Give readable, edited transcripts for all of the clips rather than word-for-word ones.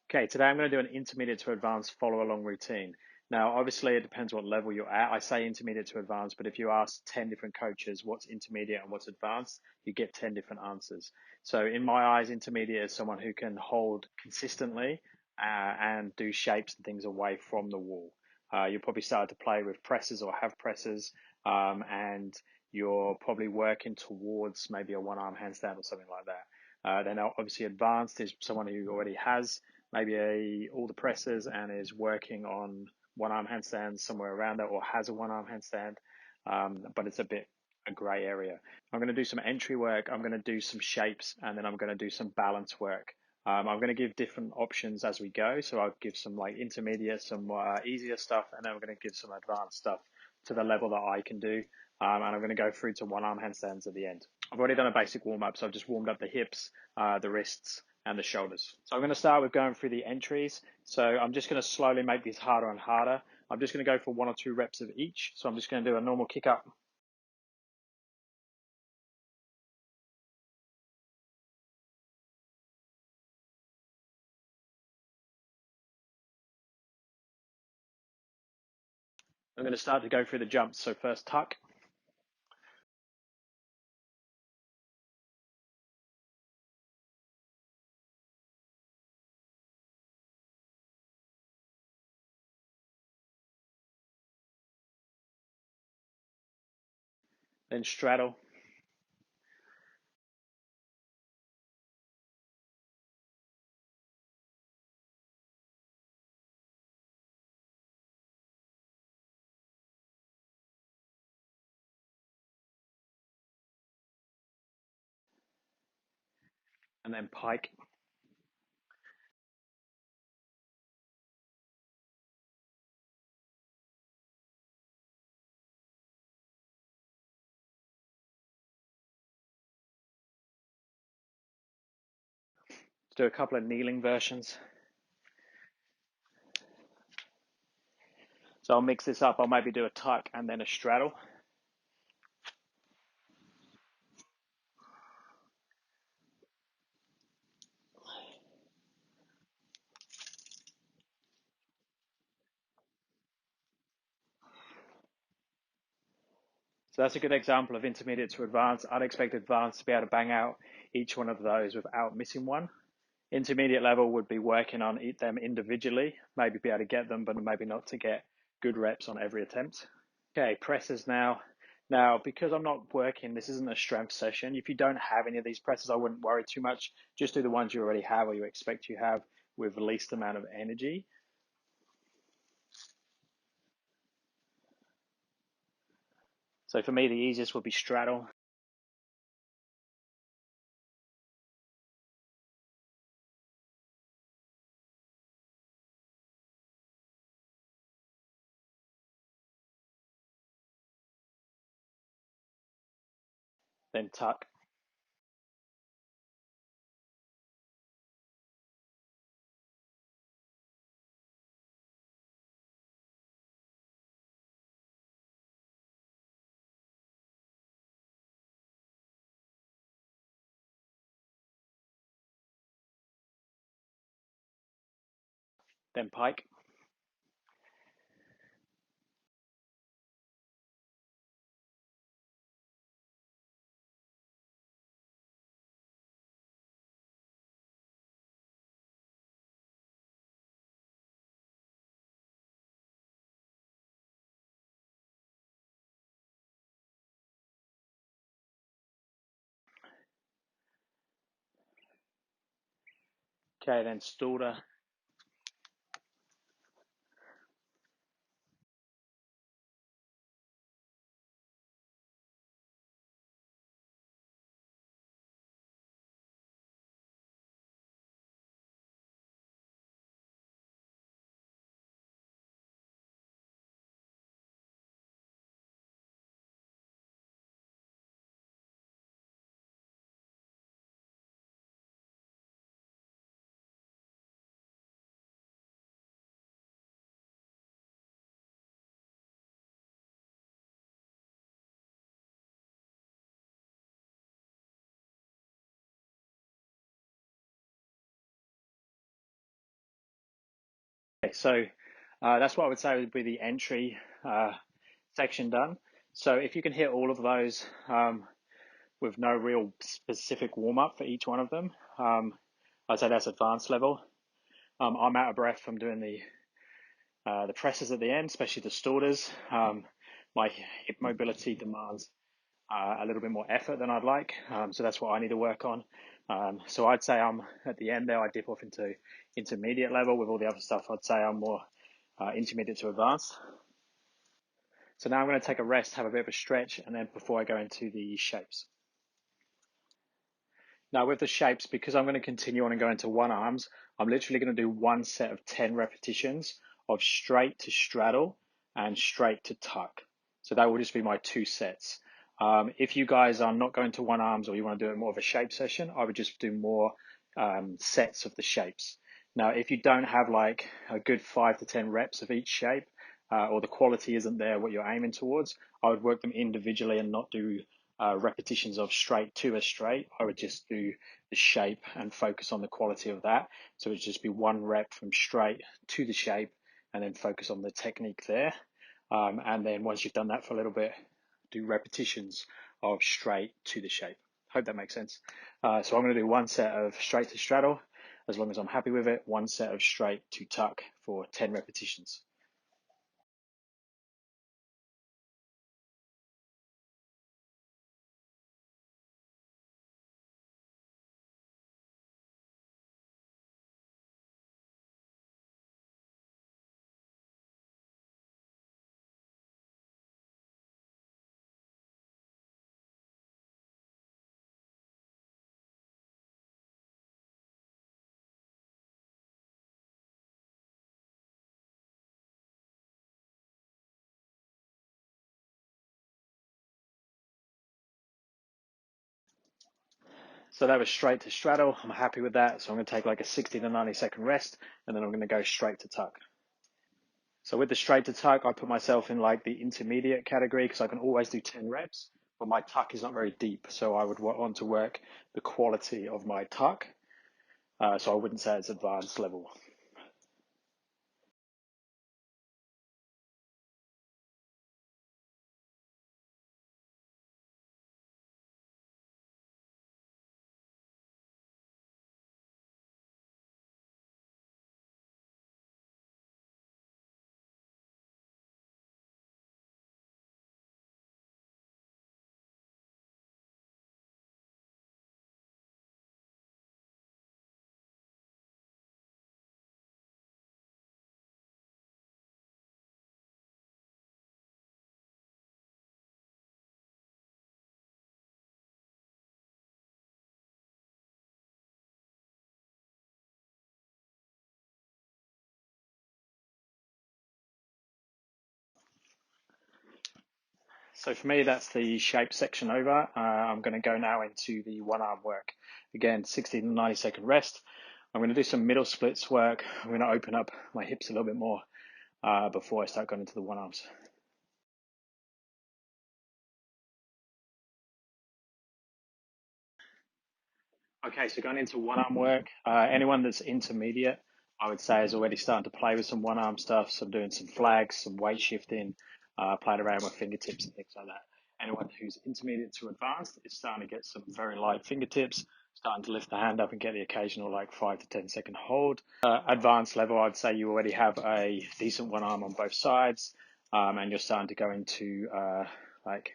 Okay, today I'm going to do an intermediate to advanced follow along routine. Now, obviously, it depends what level you're at. I say intermediate to advanced, but if you ask 10 different coaches what's intermediate and what's advanced, you get 10 different answers. So, in my eyes, intermediate is someone who can hold consistently and do shapes and things away from the wall. You'll probably start to play with presses or have presses, and you're probably working towards maybe a one arm handstand or something like that. Then, obviously, advanced is someone who already has maybe all the presses and is working on one arm handstand somewhere around that, or has a one arm handstand, but it's a grey area. I'm going to do some entry work, I'm going to do some shapes, and then I'm going to do some balance work. I'm going to give different options as we go. So I'll give some like intermediate, some easier stuff, and then I'm going to give some advanced stuff to the level that I can do. And I'm going to go through to one arm handstands at the end. I've already done a basic warm up, so I've just warmed up the hips, the wrists, and the shoulders. So I'm going to start with going through the entries. So I'm just going to slowly make these harder and harder. I'm just going to go for 1 or 2 reps of each. So I'm just going to do a normal kick up. I'm going to start to go through the jumps. So first tuck, then straddle, and then pike. Let's do a couple of kneeling versions. So I'll mix this up. I'll maybe do a tuck and then a straddle. So that's a good example of intermediate to advanced. I'd expect advanced to be able to bang out each one of those without missing one. Intermediate level would be working on them individually, maybe be able to get them, but maybe not to get good reps on every attempt. Okay, presses now. Now, because I'm not working, this isn't a strength session. If you don't have any of these presses, I wouldn't worry too much. Just do the ones you already have or you expect you have with the least amount of energy. So for me, the easiest would be straddle. Then tuck. Then pike. Okay, then Stalder. So that's what I would say would be the entry section done. So if you can hit all of those with no real specific warm up for each one of them, I'd say that's advanced level. I'm out of breath from doing the presses at the end, especially the starters. My hip mobility demands a little bit more effort than I'd like, so that's what I need to work on. So I'd say I'm at the end there. I dip off into intermediate level with all the other stuff. I'd say I'm more intermediate to advanced. So now I'm going to take a rest, have a bit of a stretch, and then before I go into the shapes. Now with the shapes, because I'm going to continue on and go into one arms, I'm literally going to do one set of 10 repetitions of straight to straddle and straight to tuck. So that will just be my two sets. If you guys are not going to one arms or you want to do it more of a shape session, I would just do more sets of the shapes. Now, if you don't have like a good 5 to 10 reps of each shape, or the quality isn't there what you're aiming towards, I would work them individually and not do repetitions of straight to a straight. I would just do the shape and focus on the quality of that. So it would just be one rep from straight to the shape and then focus on the technique there. And then once you've done that for a little bit, do repetitions of straight to the shape. Hope that makes sense. So I'm going to do one set of straight to straddle, as long as I'm happy with it, one set of straight to tuck for 10 repetitions. So that was straight to straddle. I'm happy with that. So I'm going to take like a 60 to 90-second rest, and then I'm going to go straight to tuck. So with the straight to tuck, I put myself in like the intermediate category because I can always do 10 reps, but my tuck is not very deep. So I would want to work the quality of my tuck. So I wouldn't say it's advanced level. So for me, that's the shape section over. I'm going to go now into the one arm work. Again, 60 to 90-second rest. I'm going to do some middle splits work. I'm going to open up my hips a little bit more before I start going into the one arms. Okay, so going into one arm work, anyone that's intermediate, I would say is already starting to play with some one arm stuff. So I'm doing some flags, some weight shifting, playing around with fingertips and things like that. Anyone who's intermediate to advanced is starting to get some very light fingertips, starting to lift the hand up and get the occasional like 5 to 10-second hold. Advanced level, I'd say you already have a decent one arm on both sides, and you're starting to go into like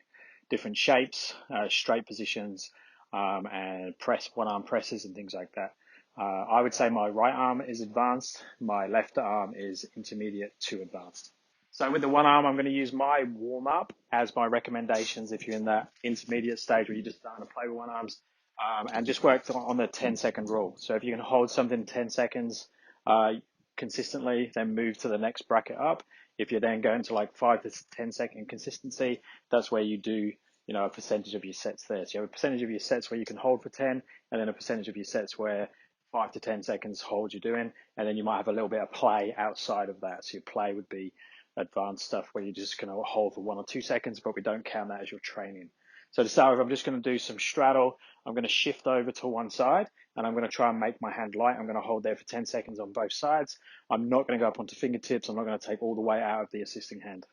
different shapes, straight positions, and press one arm presses and things like that. I would say my right arm is advanced, my left arm is intermediate to advanced. So with the one arm, I'm going to use my warm up as my recommendations if you're in that intermediate stage where you're just starting to play with one arms, and just work on the 10-second rule. So if you can hold something 10 seconds consistently, then move to the next bracket up. If you're then going to like 5 to 10-second consistency, that's where you do a percentage of your sets there. So you have a percentage of your sets where you can hold for 10, and then a percentage of your sets where 5 to 10 seconds hold you're doing, and then you might have a little bit of play outside of that. So your play would be advanced stuff where you're just going to hold for 1 or 2 seconds, but we don't count that as your training. So to start with, I'm just going to do some straddle. I'm going to shift over to one side and I'm going to try and make my hand light. I'm going to hold there for 10 seconds on both sides. I'm not going to go up onto fingertips. I'm not going to take all the way out of the assisting hand.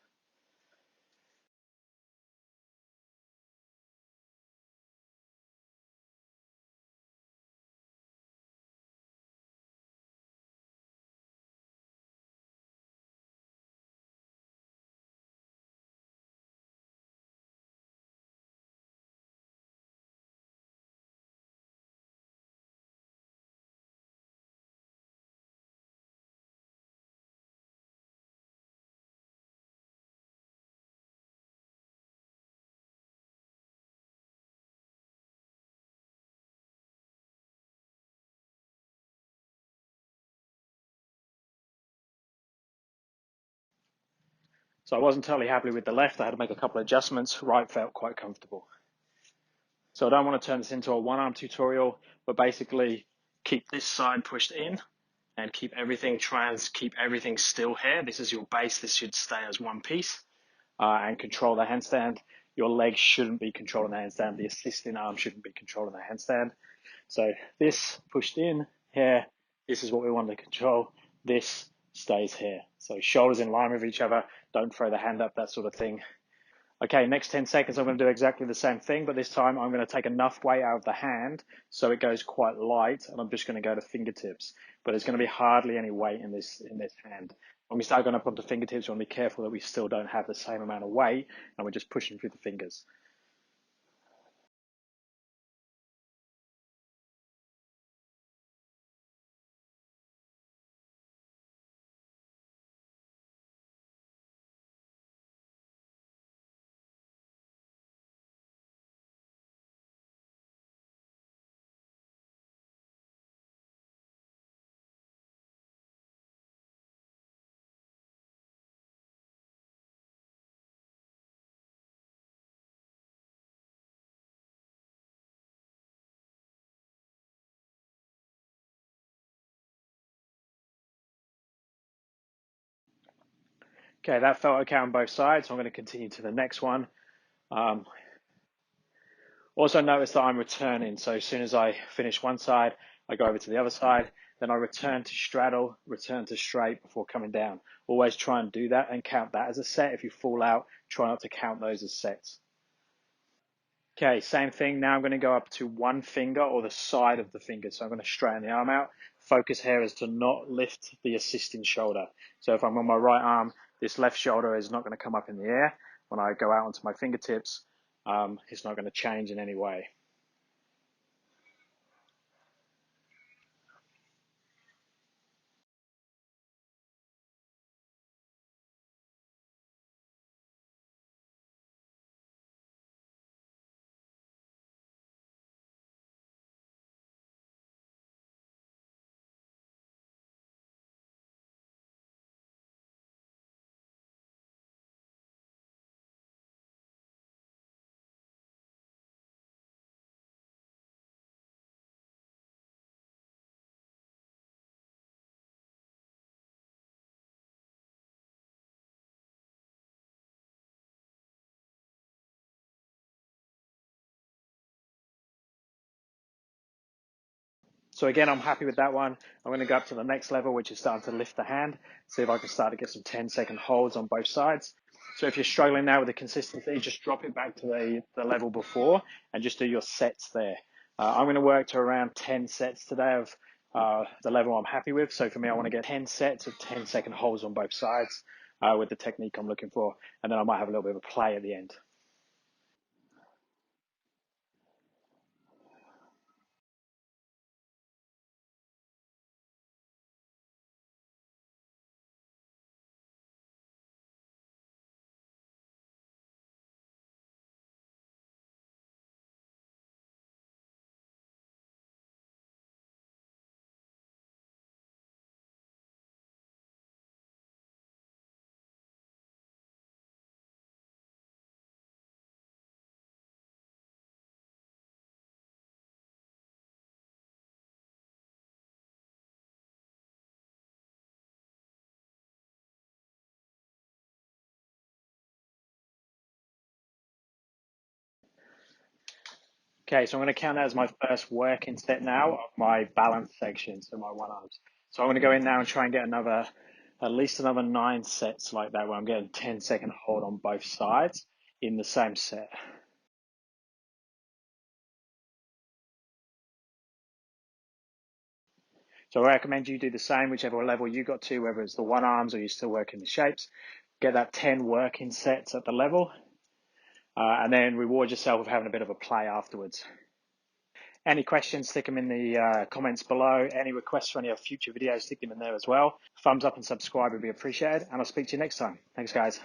So I wasn't totally happy with the left. I had to make a couple of adjustments. Right felt quite comfortable. So I don't want to turn this into a one-arm tutorial, but basically keep this side pushed in and keep everything, keep everything still here. This is your base. This should stay as one piece, and control the handstand. Your legs shouldn't be controlling the handstand. The assisting arm shouldn't be controlling the handstand. So this pushed in here, this is what we want to control. This stays here. So shoulders in line with each other. Don't throw the hand up, that sort of thing. Okay, next 10 seconds, I'm going to do exactly the same thing, but this time I'm going to take enough weight out of the hand so it goes quite light, and I'm just going to go to fingertips. But there's going to be hardly any weight in this hand. When we start going up onto fingertips, we want to be careful that we still don't have the same amount of weight, and we're just pushing through the fingers. Okay, that felt okay on both sides, so I'm going to continue to the next one. Um, Also notice that I'm returning. So as soon as I finish one side, I go over to the other side. Then I return to straddle, return to straight before coming down. Always try and do that and count that as a set. If you fall out, try not to count those as sets. Okay, same thing. Now I'm going to go up to one finger or the side of the finger. So I'm going to straighten the arm out. Focus here is to not lift the assisting shoulder. So if I'm on my right arm, this left shoulder is not going to come up in the air. When I go out onto my fingertips, it's not going to change in any way. So again, I'm happy with that one. I'm going to go up to the next level, which is starting to lift the hand. See if I can start to get some 10-second holds on both sides. So if you're struggling now with the consistency, just drop it back to the level before and just do your sets there. I'm going to work to around 10 sets today of the level I'm happy with. So for me, I want to get 10 sets of 10-second holds on both sides with the technique I'm looking for. And then I might have a little bit of a play at the end. Okay, so I'm going to count that as my first working set now of my balance section, so my one arms. So I'm going to go in now and try and get at least another 9 sets like that, where I'm getting 10-second hold on both sides in the same set. So I recommend you do the same, whichever level you got to, whether it's the one arms or you're still working the shapes. Get that 10 working sets at the level, and then reward yourself with having a bit of a play afterwards. Any questions, stick them in the comments below. Any requests for any of future videos, stick them in there as well. Thumbs up and subscribe would be appreciated, and I'll speak to you next time. Thanks, guys.